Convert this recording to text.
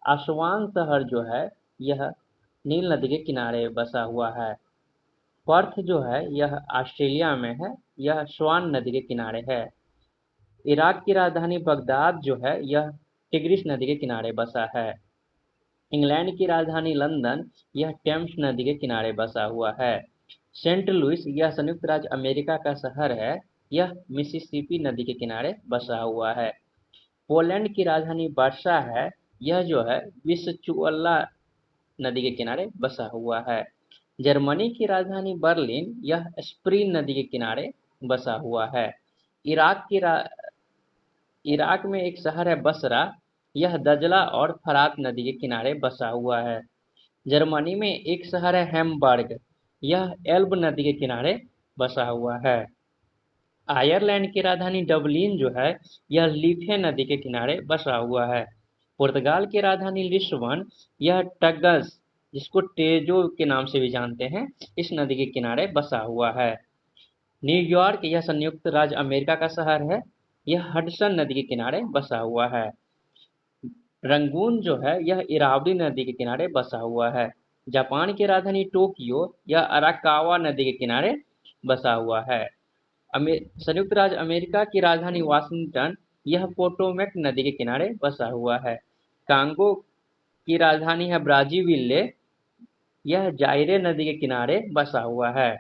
आसवान शहर जो है यह नील नदी के किनारे बसा हुआ है। पर्थ जो है यह ऑस्ट्रेलिया में है, यह स्वान नदी के किनारे है। इराक की राजधानी बगदाद जो है यह टिग्रिस नदी के किनारे बसा है। इंग्लैंड की राजधानी लंदन यह टेम्स नदी के किनारे बसा हुआ है। सेंट लुइस यह संयुक्त राज्य अमेरिका का शहर है, यह मिसिसिपी नदी के किनारे बसा हुआ है। पोलैंड की राजधानी वार्सा है, यह जो है विस्चुअला नदी के किनारे बसा हुआ है। जर्मनी की राजधानी बर्लिन यह स्प्रीन नदी के किनारे बसा हुआ है। इराक की रा... इराक में एक शहर है बसरा, यह दजला और फरात नदी के किनारे बसा हुआ है। जर्मनी में एक शहर है हैम्बर्ग, यह एल्ब नदी के किनारे बसा हुआ है। आयरलैंड की राजधानी डबलिन जो है यह लीथे नदी के किनारे बसा हुआ है। पुर्तगाल की राजधानी लिस्बन यह टगस, जिसको टेजो के नाम से भी जानते हैं, इस नदी के किनारे बसा हुआ है। न्यूयॉर्क यह संयुक्त राज्य अमेरिका का शहर है, यह हडसन नदी के किनारे बसा हुआ है। रंगून जो है यह इरावदी नदी के किनारे बसा हुआ है। जापान की राजधानी टोक्यो यह अराकावा नदी के किनारे बसा हुआ है। संयुक्त राज्य अमेरिका की राजधानी वाशिंगटन यह पोटोमेक नदी के किनारे बसा हुआ है। कांगो की राजधानी है ब्राज़ीविले, यह जाइरे नदी के किनारे बसा हुआ है।